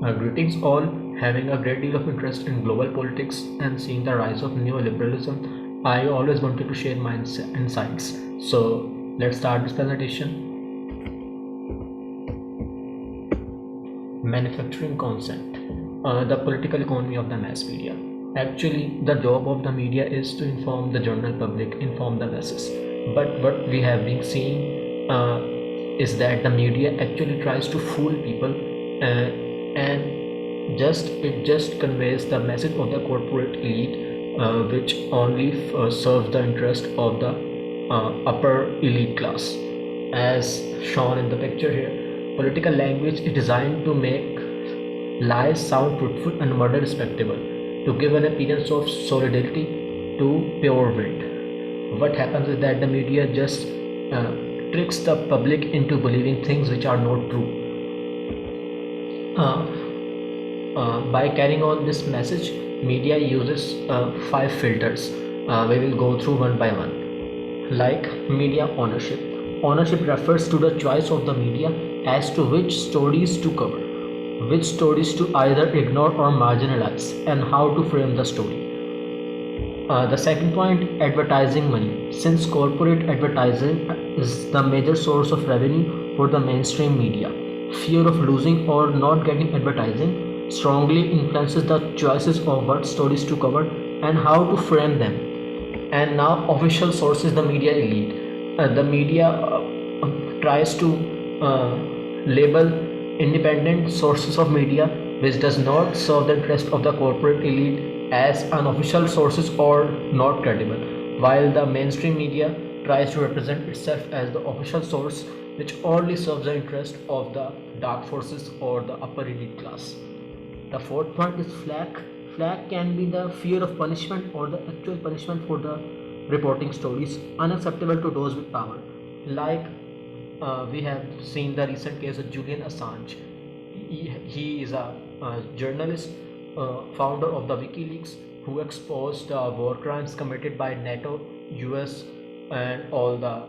Greetings all. Having a great deal of interest in global politics and seeing the rise of neoliberalism, I always wanted to share my insights. So let's start this presentation. Manufacturing concept, the political economy of the mass media. Actually, the job of the media is to inform the general public, inform the masses. But what we have been seeing is that the media actually tries to fool people, and it just conveys the message of the corporate elite, which only serves the interest of the upper elite class, as shown in the picture here. Political language is designed to make lies sound truthful and murder respectable, to give an appearance of solidarity to pure wit. What happens is that the media just uh, tricks the public into believing things which are not true. By carrying on this message, media uses five filters. We will go through one by one. Like media ownership. Ownership refers to the choice of the media as to which stories to cover, which stories to either ignore or marginalize, and how to frame the story. The second point, advertising money. Since corporate advertising is the major source of revenue for the mainstream media, fear of losing or not getting advertising strongly influences the choices of what stories to cover and how to frame them. And now official sources, the media elite. The media tries to uh, label independent sources of media which does not serve the interest of the corporate elite as unofficial sources or not credible, while the mainstream media tries to represent itself as the official source which only serves the interest of the dark forces or the upper elite class. The fourth point is flag. Flag can be the fear of punishment or the actual punishment for the reporting stories unacceptable to those with power. Like we have seen the recent case of Julian Assange. He is a journalist, founder of the WikiLeaks, who exposed war crimes committed by NATO, US, and all the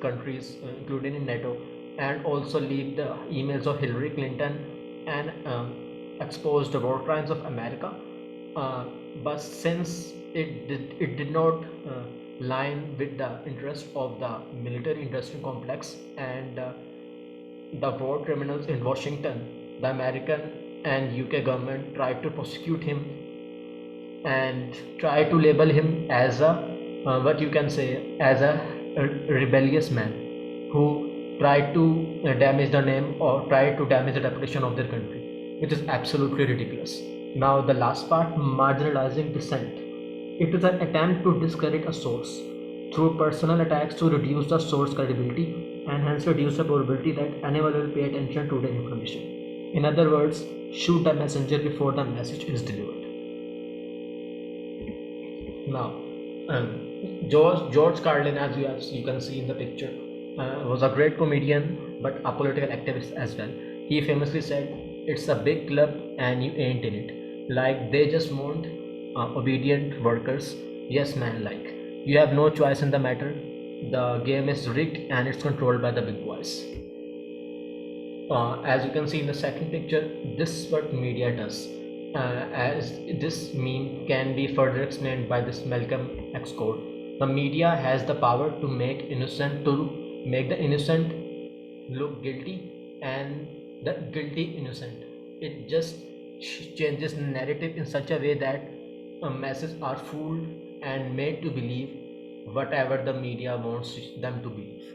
countries, including in NATO, and also leaked the emails of Hillary Clinton and exposed the war crimes of America. Uh, but since it did not line with the interest of the military industrial complex and the war criminals in Washington, the American and UK government tried to prosecute him and try to label him as a what you can say as a rebellious man who tried to damage the name or tried to damage the reputation of their country, which is absolutely ridiculous. Now the last part, marginalizing dissent. It is an attempt to discredit a source through personal attacks to reduce the source credibility and hence reduce the probability that anyone will pay attention to the information. In other words, shoot the messenger before the message is delivered. Now, George Carlin, as you can see in the picture, was a great comedian but a political activist as well. He famously said, "It's a big club and you ain't in it. Like they just want obedient workers. Yes, man. Like you have no choice in the matter. The game is rigged and it's controlled by the big boys." As you can see in the second picture, this is what media does. As this meme can be further explained by this Malcolm X quote: "The media has the power to make the innocent look guilty, and the guilty innocent." It just changes the narrative in such a way that masses are fooled and made to believe whatever the media wants them to believe.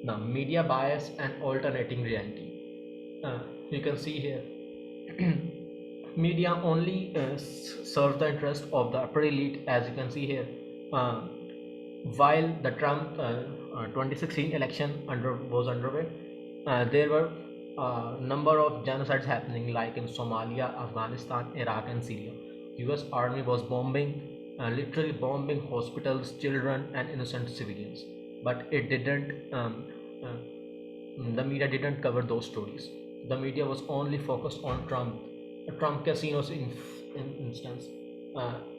Now, media bias and alternating reality. You can see here, media only serves the interest of the upper elite, as you can see here. Uh, while the Trump 2016 election was underway, there were a number of genocides happening, like in Somalia, Afghanistan, Iraq, and Syria. U.S. Army was literally bombing hospitals, children, and innocent civilians. But it didn't. Uh, the media didn't cover those stories. The media was only focused on Trump casinos in instance,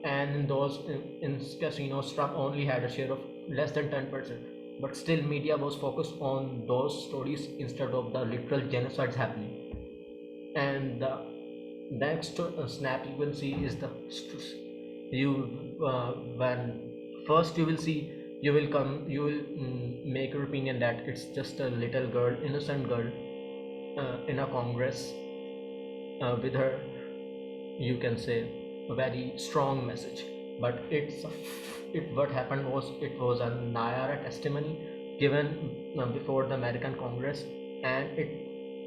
and in those in casinos, Trump only had a share of less than 10%. But still, media was focused on those stories instead of the literal genocides happening. And the next snap you will see is the you when first you will see, you will make your opinion that it's just a little girl, innocent girl, in a congress, with her, you can say, a very strong message. But it what happened was, it was a Nayara testimony given before the American Congress. And it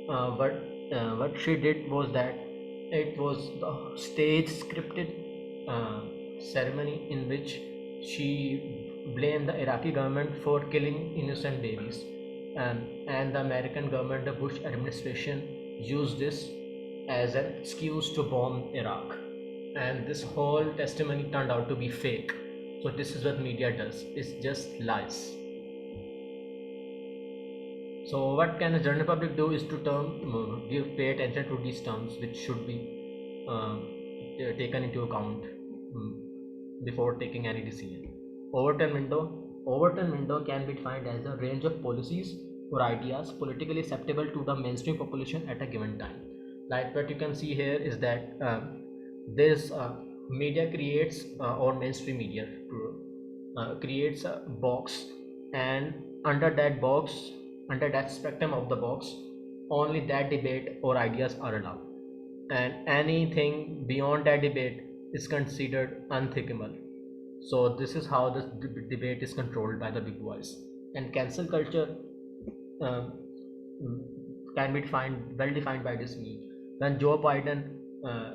what she did was that it was the stage scripted uh, ceremony in which she blamed the Iraqi government for killing innocent babies. And the American government, the Bush administration, used this as an excuse to bomb Iraq. And this whole testimony turned out to be fake. So this is what media does, it's just lies. So what can the general public do is to pay attention to these terms, which should be taken into account before taking any decision. Overturn window. Overturn window can be defined as a range of policies or ideas politically acceptable to the mainstream population at a given time. Like what you can see here is that this media creates, or mainstream media creates a box, and under that box, under that spectrum of the box, only that debate or ideas are allowed, and anything beyond that debate is considered unthinkable. So this is how this debate is controlled by the big boys. And cancel culture um, can be defined, well defined by this meme. When Joe Biden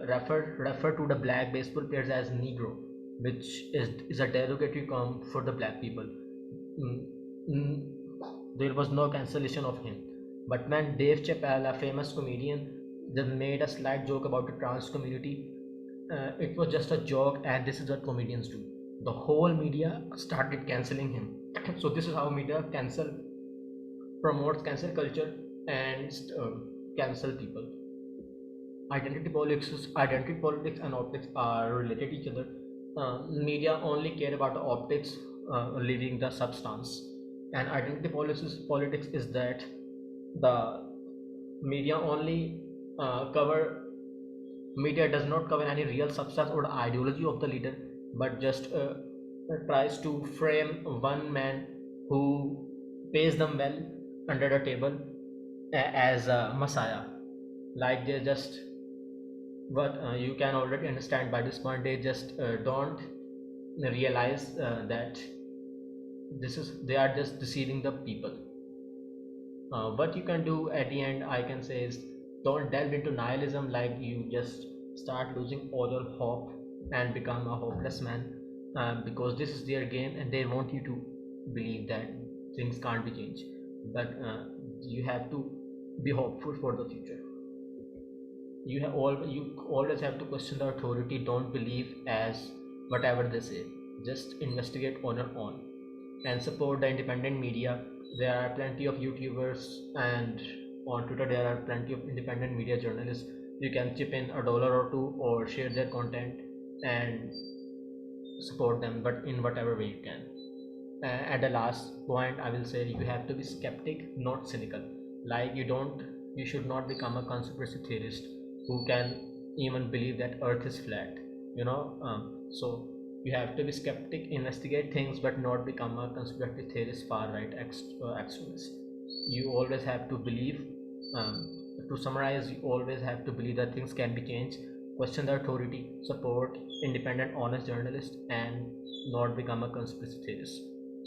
referred to the black baseball players as Negro, which is a derogatory term for the black people. Mm, mm, there was no cancellation of him. But when Dave Chappelle, a famous comedian, then made a slight joke about the trans community, it was just a joke, and this is what comedians do. The whole media started canceling him. So this is how media promotes cancel culture and cancel people. Identity politics and optics are related to each other. Media only care about the optics, leaving the substance. And politics is that the media only cover media does not cover any real substance or ideology of the leader, but just tries to frame one man who pays them well under the table as a messiah. Like they just, but you can already understand by this point, they just don't realize that they are just deceiving the people. What you can do at the end, I can say, is don't delve into nihilism, like you just start losing all your hope and become a hopeless man, because this is their game and they want you to believe that things can't be changed. But you have to be hopeful for the future. You always have to question the authority. Don't believe as whatever they say. Just investigate on your own and support the independent media. There are plenty of YouTubers, and on Twitter there are plenty of independent media journalists. You can chip in $1 or two or share their content and support them, but in whatever way you can. At the last point, I will say you have to be skeptic, not cynical. Like you should not become a conspiracy theorist who can even believe that Earth is flat. So you have to be skeptic, investigate things, but not become a conspiracy theorist, far right extremist. You always have to believe. To summarize, you always have to believe that things can be changed. Question the authority, support independent, honest journalists, and not become a conspiracy theorist.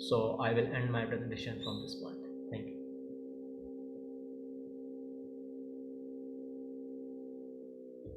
So I will end my presentation from this point.